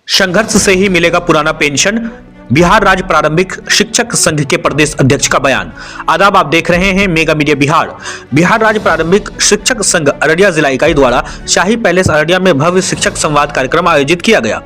संघर्ष से ही मिलेगा पुराना पेंशन, बिहार राज्य प्रारंभिक शिक्षक संघ के प्रदेश अध्यक्ष का बयान। आदाब, आप देख रहे हैं मेगा मीडिया बिहार। बिहार राज्य प्रारंभिक शिक्षक संघ अररिया जिला इकाई द्वारा शाही पैलेस अररिया में भव्य शिक्षक संवाद कार्यक्रम आयोजित किया गया।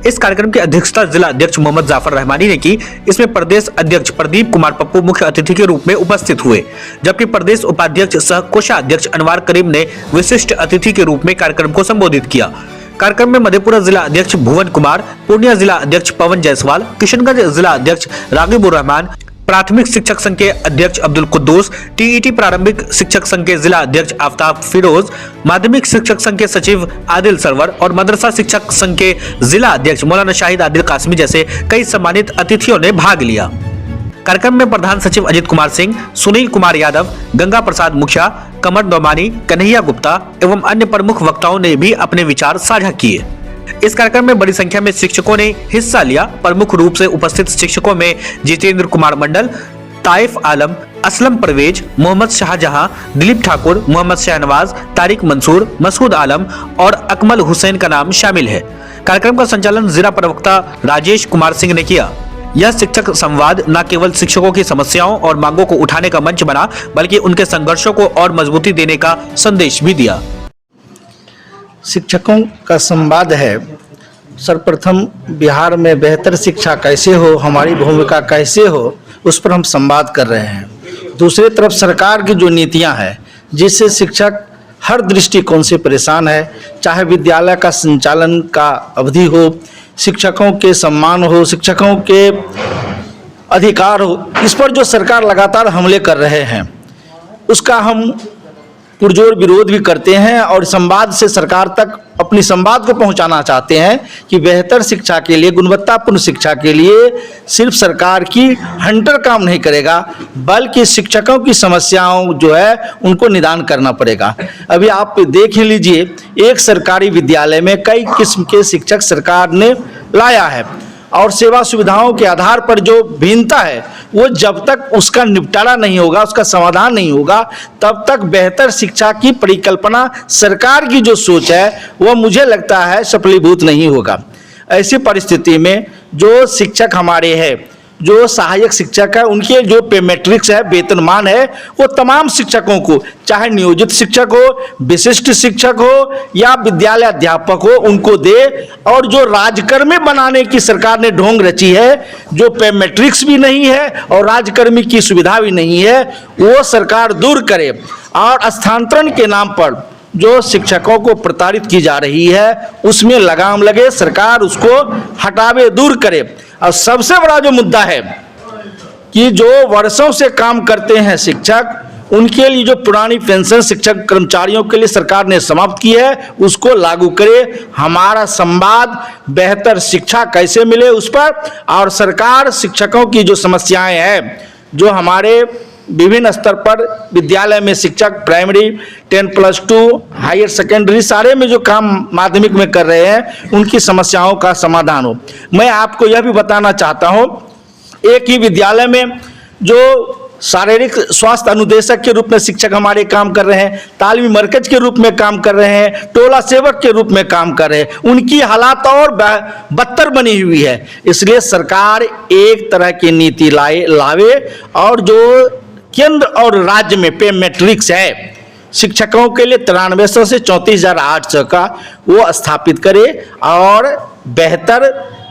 इस कार्यक्रम की अध्यक्षता जिला अध्यक्ष मोहम्मद जाफर रहमानी ने की। इसमें प्रदेश अध्यक्ष प्रदीप कुमार पप्पू मुख्य अतिथि के रूप में उपस्थित हुए, जबकि प्रदेश उपाध्यक्ष सह कोषाध्यक्ष अनवार करीम ने विशिष्ट अतिथि के रूप में कार्यक्रम को संबोधित किया। कार्यक्रम में मधेपुरा जिला अध्यक्ष भुवन कुमार, पूर्णिया जिला अध्यक्ष पवन जायसवाल, किशनगंज जिला अध्यक्ष रागिबुर रहमान, प्राथमिक शिक्षक संघ के अध्यक्ष अब्दुल कुद्दूस, टीईटी प्रारंभिक शिक्षक संघ के जिला अध्यक्ष आफ्ताब फिरोज, माध्यमिक शिक्षक संघ के सचिव आदिल सरवर और मदरसा शिक्षक संघ के जिला अध्यक्ष मौलाना शाहिद आदिल कासमी जैसे कई सम्मानित अतिथियों ने भाग लिया। कार्यक्रम में प्रधान सचिव अजित कुमार सिंह, सुनील कुमार यादव, गंगा प्रसाद मुखिया, कमर नौमानी, कन्हैया गुप्ता एवं अन्य प्रमुख वक्ताओं ने भी अपने विचार साझा किए। इस कार्यक्रम में बड़ी संख्या में शिक्षकों ने हिस्सा लिया। प्रमुख रूप से उपस्थित शिक्षकों में जितेंद्र कुमार मंडल, ताइफ आलम, असलम परवेज, मोहम्मद शाहजहां, दिलीप ठाकुर, मोहम्मद शहनवाज, तारिक मंसूर, मसूद आलम और अकमल हुसैन का नाम शामिल है। कार्यक्रम का संचालन जिला प्रवक्ता राजेश कुमार सिंह ने किया। यह शिक्षक संवाद न केवल शिक्षकों की समस्याओं और मांगों को उठाने का मंच बना, बल्कि उनके संघर्षों को और मजबूती देने का संदेश भी दिया। शिक्षकों का संवाद है। सर्वप्रथम बिहार में बेहतर शिक्षा कैसे हो, हमारी भूमिका कैसे हो, उस पर हम संवाद कर रहे हैं। दूसरी तरफ सरकार की जो नीतियां हैं, जिससे शिक्षक हर दृष्टिकोण से परेशान है, चाहे विद्यालय का संचालन का अवधि हो, शिक्षकों के सम्मान हो, शिक्षकों के अधिकार हो, इस पर जो सरकार लगातार हमले कर रहे हैं, उसका हम पुरजोर विरोध भी करते हैं और संवाद से सरकार तक अपनी संवाद को पहुंचाना चाहते हैं कि बेहतर शिक्षा के लिए, गुणवत्तापूर्ण शिक्षा के लिए सिर्फ सरकार की हंटर काम नहीं करेगा, बल्कि शिक्षकों की समस्याओं जो है उनको निदान करना पड़ेगा। अभी आप देख ही लीजिए, एक सरकारी विद्यालय में कई किस्म के शिक्षक सरकार ने लाया है और सेवा सुविधाओं के आधार पर जो भिन्नता है, वो जब तक उसका निपटारा नहीं होगा, उसका समाधान नहीं होगा, तब तक बेहतर शिक्षा की परिकल्पना सरकार की जो सोच है वह मुझे लगता है सफलीभूत नहीं होगा। ऐसी परिस्थिति में जो शिक्षक हमारे हैं, जो सहायक शिक्षक है, उनके जो पे मैट्रिक्स है, वेतनमान है, वो तमाम शिक्षकों को, चाहे नियोजित शिक्षक हो, विशिष्ट शिक्षक हो या विद्यालय अध्यापक हो, उनको दे। और जो राजकर्मी बनाने की सरकार ने ढोंग रची है, जो पे मैट्रिक्स भी नहीं है और राजकर्मी की सुविधा भी नहीं है, वो सरकार दूर करे। और स्थानांतरण के नाम पर जो शिक्षकों को प्रताड़ित की जा रही है, उसमें लगाम लगे, सरकार उसको हटावे, दूर करे। और सबसे बड़ा जो मुद्दा है कि जो वर्षों से काम करते हैं शिक्षक, उनके लिए जो पुरानी पेंशन शिक्षक कर्मचारियों के लिए सरकार ने समाप्त की है, उसको लागू करे। हमारा संवाद बेहतर शिक्षा कैसे मिले उस पर, और सरकार शिक्षकों की जो समस्याएं हैं, जो हमारे विभिन्न स्तर पर विद्यालय में शिक्षक, प्राइमरी, 10+2, हायर सेकेंडरी, सारे में जो काम माध्यमिक में कर रहे हैं, उनकी समस्याओं का समाधान हो। मैं आपको यह भी बताना चाहता हूं, एक ही विद्यालय में जो शारीरिक स्वास्थ्य अनुदेशक के रूप में शिक्षक हमारे काम कर रहे हैं, तालीमी मरकज के रूप में काम कर रहे हैं, टोला सेवक के रूप में काम कर रहे हैं, उनकी हालात और बदतर बनी हुई है। इसलिए सरकार एक तरह की नीति लावे और जो केंद्र और राज्य में पे मैट्रिक्स है शिक्षकों के लिए 9300 से 34,800 का, वो स्थापित करे और बेहतर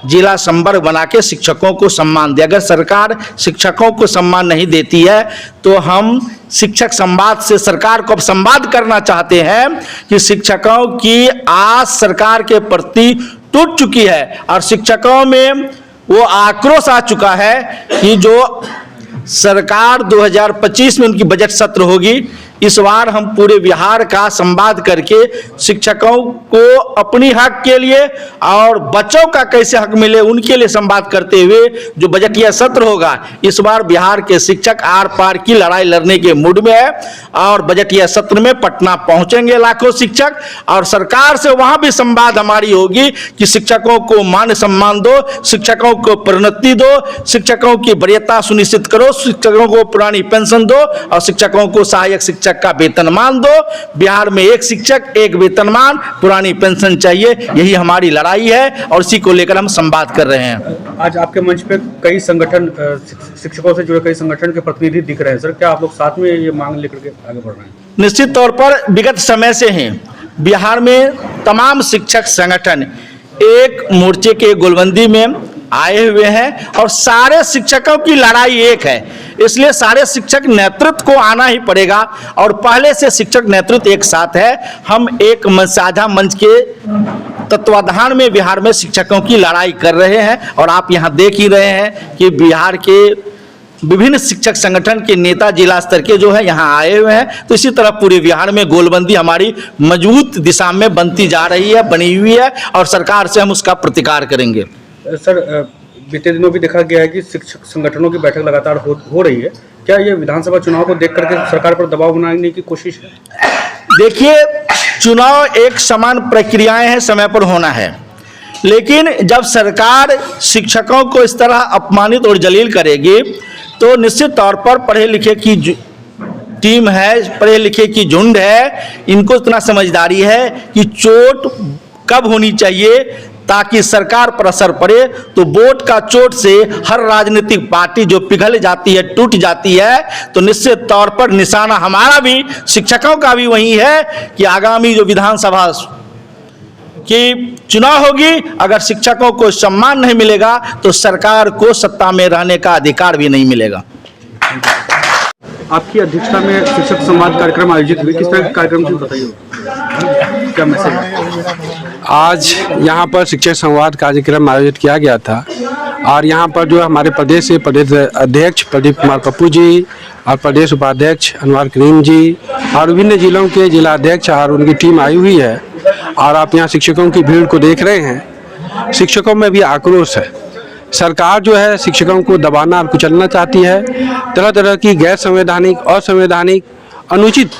जिला संवर्ग बना के शिक्षकों को सम्मान दे। अगर सरकार शिक्षकों को सम्मान नहीं देती है, तो हम शिक्षक संवाद से सरकार को अब संवाद करना चाहते हैं कि शिक्षकों की आस सरकार के प्रति टूट चुकी है और शिक्षकों में वो आक्रोश आ चुका है कि जो सरकार 2025 में उनकी बजट सत्र होगी, इस बार हम पूरे बिहार का संवाद करके शिक्षकों को अपनी हक के लिए और बच्चों का कैसे हक मिले उनके लिए संवाद करते हुए जो बजटीय सत्र होगा, इस बार बिहार के शिक्षक आर पार की लड़ाई लड़ने के मूड में है और बजटीय सत्र में पटना पहुंचेंगे लाखों शिक्षक और सरकार से वहां भी संवाद हमारी होगी कि शिक्षकों को मान सम्मान दो, शिक्षकों को प्रोन्नति दो, शिक्षकों की वरीयता सुनिश्चित करो, शिक्षकों को पुरानी पेंशन दो और शिक्षकों को सहायक शिक्षक शिक्षक का वेतनमान दो। बिहार में एक शिक्षक एक वेतनमान, पुरानी पेंशन चाहिए, यही हमारी लड़ाई है और इसी को लेकर हम संवाद कर रहे हैं। आज आपके मंच पे कई संगठन, शिक्षकों से जुड़े कई संगठन के प्रतिनिधि दिख रहे हैं सर, क्या आप लोग साथ में ये मांग लेकर के आगे बढ़ रहे हैं? निश्चित तौर पर विगत समय से ही बिहार में तमाम शिक्षक संगठन एक मोर्चे के गोलबंदी में आए हुए हैं और सारे शिक्षकों की लड़ाई एक है, इसलिए सारे शिक्षक नेतृत्व को आना ही पड़ेगा और पहले से शिक्षक नेतृत्व एक साथ है। हम एक साझा मंच के तत्वाधान में बिहार में शिक्षकों की लड़ाई कर रहे हैं और आप यहाँ देख ही रहे हैं कि बिहार के विभिन्न शिक्षक संगठन के नेता जिला स्तर के जो है यहाँ आए हुए हैं। तो इसी तरह पूरे बिहार में गोलबंदी हमारी मजबूत दिशा में बनती जा रही है, बनी हुई है और सरकार से हम उसका प्रतिकार करेंगे। सर, बीते दिनों भी देखा गया है कि शिक्षक संगठनों की बैठक लगातार हो रही है, क्या ये विधानसभा चुनाव को देख करके सरकार पर दबाव बनाने की कोशिश है? देखिए, चुनाव एक समान प्रक्रियाएं हैं, समय पर होना है, लेकिन जब सरकार शिक्षकों को इस तरह अपमानित और जलील करेगी तो निश्चित तौर पर पढ़े लिखे की टीम है, पढ़े लिखे की झुंड है, इनको इतना समझदारी है कि चोट कब होनी चाहिए ताकि सरकार पर असर पड़े। तो वोट का चोट से हर राजनीतिक पार्टी जो पिघल जाती है, टूट जाती है, तो निश्चित तौर पर निशाना हमारा भी, शिक्षकों का भी वही है कि आगामी जो विधानसभा की चुनाव होगी, अगर शिक्षकों को सम्मान नहीं मिलेगा तो सरकार को सत्ता में रहने का अधिकार भी नहीं मिलेगा। आपकी अध्यक्षता में शिक्षक संवाद कार्यक्रम आयोजित हुए, किस तरह के कार्यक्रम से बताइए, क्या मैसेज है? आज यहाँ पर शिक्षक संवाद कार्यक्रम आयोजित किया गया था और यहाँ पर जो हमारे प्रदेश से प्रदेश अध्यक्ष प्रदीप कुमार पप्पू जी और प्रदेश उपाध्यक्ष अनवर करीम जी और विभिन्न जिलों के जिला अध्यक्ष और उनकी टीम आई हुई है और आप यहाँ शिक्षकों की भीड़ को देख रहे हैं। शिक्षकों में भी आक्रोश है, सरकार जो है शिक्षकों को दबाना और कुचलना चाहती है, तरह तरह की गैर संवैधानिक, असंवैधानिक, अनुचित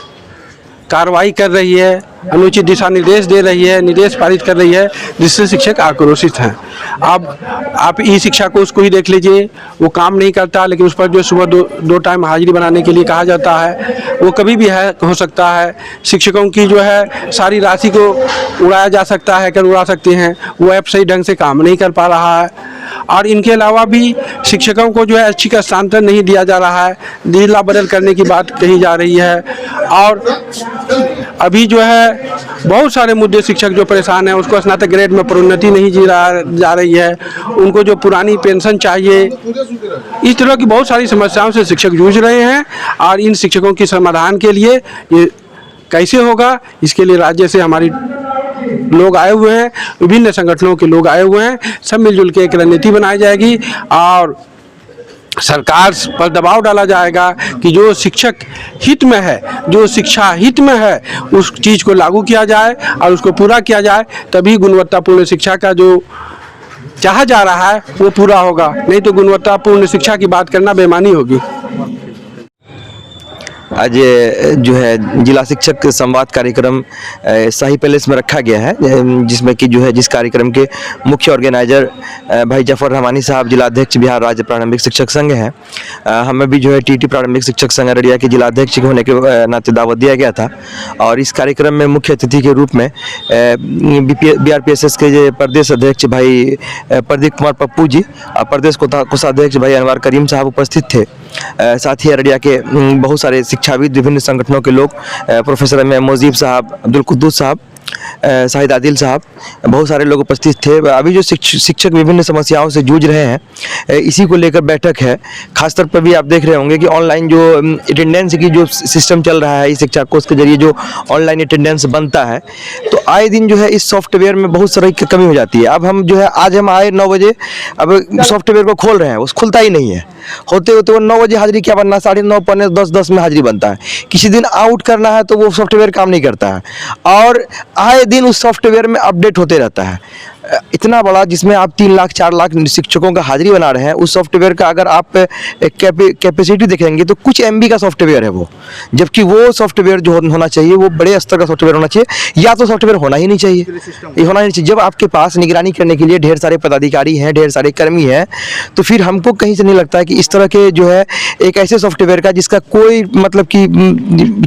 कार्रवाई कर रही है, अनुचित दिशा निर्देश दे रही है, निर्देश पारित कर रही है, जिससे शिक्षक आक्रोशित हैं। अब आप ई शिक्षा को उसको ही देख लीजिए, वो काम नहीं करता, लेकिन उस पर जो सुबह दो टाइम हाजिरी बनाने के लिए कहा जाता है वो कभी भी हो सकता है। शिक्षकों की जो है सारी राशि को उड़ाया जा सकता है, कर उड़ा सकते हैं, वो ऐप सही ढंग से काम नहीं कर पा रहा है। और इनके अलावा भी शिक्षकों को जो है अच्छी का स्थानांतरण नहीं दिया जा रहा है, जिला बदल करने की बात कही जा रही है और अभी जो है बहुत सारे मुद्दे शिक्षक जो परेशान हैं, उसको स्नातक ग्रेड में प्रोन्नति नहीं जा रही है, उनको जो पुरानी पेंशन चाहिए, इस तरह की बहुत सारी समस्याओं से शिक्षक जूझ रहे हैं और इन शिक्षकों के समाधान के लिए ये कैसे होगा, इसके लिए राज्य से हमारी लोग आए हुए हैं, विभिन्न संगठनों के लोग आए हुए हैं, सब मिलजुल के एक रणनीति बनाई जाएगी और सरकार पर दबाव डाला जाएगा कि जो शिक्षक हित में है, जो शिक्षा हित में है, उस चीज़ को लागू किया जाए और उसको पूरा किया जाए, तभी गुणवत्तापूर्ण शिक्षा का जो चाहा जा रहा है वो पूरा होगा, नहीं तो गुणवत्तापूर्ण शिक्षा की बात करना बेईमानी होगी। आज जो है जिला शिक्षक संवाद कार्यक्रम शाही पैलेस में रखा गया है, जिसमें कि जो है जिस कार्यक्रम के मुख्य ऑर्गेनाइजर भाई जफर रहमानी साहब जिला अध्यक्ष बिहार राज्य प्रारंभिक शिक्षक संघ हैं। हमें भी जो है टीटी प्रारंभिक शिक्षक संघ अररिया के जिला अध्यक्ष होने के नाते दावत दिया गया था और इस कार्यक्रम में मुख्य अतिथि के रूप में BRPSS के जो प्रदेश अध्यक्ष भाई प्रदीप कुमार पप्पू जी और प्रदेश कोषाध्यक्ष भाई अनवर करीम साहब उपस्थित थे। साथ ही अररिया के बहुत सारे शिक्षाविद, विभिन्न संगठनों के लोग, प्रोफेसर मोजीब साहब, अब्दुल कुद्दूस साहब, शाहिद आदिल साहब, बहुत सारे लोग उपस्थित थे। अभी जो शिक्षक विभिन्न समस्याओं से जूझ रहे हैं, इसी को लेकर बैठक है। खासतौर पर भी आप देख रहे होंगे कि ऑनलाइन जो अटेंडेंस की जो सिस्टम चल रहा है, इस शिक्षा कोष के जरिए जो ऑनलाइन अटेंडेंस बनता है, तो आए दिन जो है इस सॉफ्टवेयर में बहुत सारी कमी हो जाती है। अब हम जो है आज हम आए 9 बजे, अब सॉफ्टवेयर को खोल रहे हैं, उस खुलता ही नहीं है, होते होते वो 9 बजे हाजिरी क्या बनना, 9:30 पौने 10 में हाजिरी बनता है। किसी दिन आउट करना है तो वो सॉफ्टवेयर काम नहीं करता है और आए दिन उस सॉफ्टवेयर में अपडेट होते रहता है। इतना बड़ा जिसमें आप 3 लाख 4 लाख शिक्षकों का हाजिरी बना रहे हैं, उस सॉफ्टवेयर का अगर आप कैपेसिटी देखेंगे तो कुछ MB का सॉफ्टवेयर है वो, जबकि वो सॉफ्टवेयर जो होना चाहिए वो बड़े स्तर का सॉफ्टवेयर होना चाहिए, या तो सॉफ्टवेयर होना ही नहीं चाहिए, ये होना ही नहीं चाहिए। जब आपके पास निगरानी करने के लिए ढेर सारे पदाधिकारी हैं, ढेर सारे कर्मी हैं, तो फिर हमको कहीं से नहीं लगता है कि इस तरह के जो है एक ऐसे सॉफ्टवेयर का जिसका कोई मतलब कि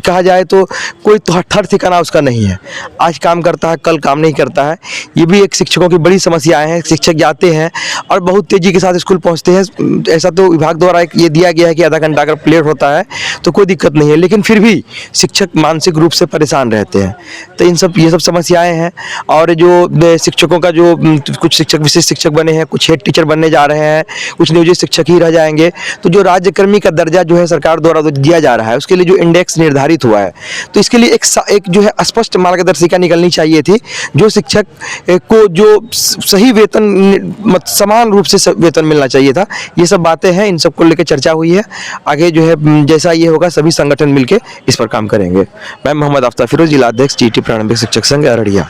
कहा जाए तो कोई ठर ठिकाना उसका नहीं है, आज काम करता है कल काम नहीं करता है। ये भी एक शिक्षकों की बड़ी समस्याएं हैं। शिक्षक जाते हैं और बहुत तेजी के साथ स्कूल पहुंचते हैं, ऐसा तो विभाग द्वारा एक ये दिया गया है कि आधा घंटा अगर लेट होता है तो कोई दिक्कत नहीं है, लेकिन फिर भी शिक्षक मानसिक रूप से परेशान रहते हैं। तो ये सब समस्याएं हैं। और जो शिक्षकों का जो कुछ शिक्षक विशेष शिक्षक बने हैं, कुछ हेड टीचर बनने जा रहे हैं, कुछ नियोजित शिक्षक ही रह जाएंगे, तो जो राज्यकर्मी का दर्जा जो है सरकार द्वारा दिया जा रहा है उसके लिए जो इंडेक्स निर्धारित हुआ है, तो इसके लिए एक जो है स्पष्ट मार्गदर्शिका निकलनी चाहिए थी, जो शिक्षक को जो सही वेतन समान रूप से वेतन मिलना चाहिए था। ये सब बातें हैं, इन सब को लेकर चर्चा हुई है। आगे जो है जैसा ये होगा सभी संगठन मिलकर इस पर काम करेंगे। मैं मोहम्मद आफ्ताब फिरोज, जिला अध्यक्ष GT प्रारंभिक शिक्षक संघ अररिया।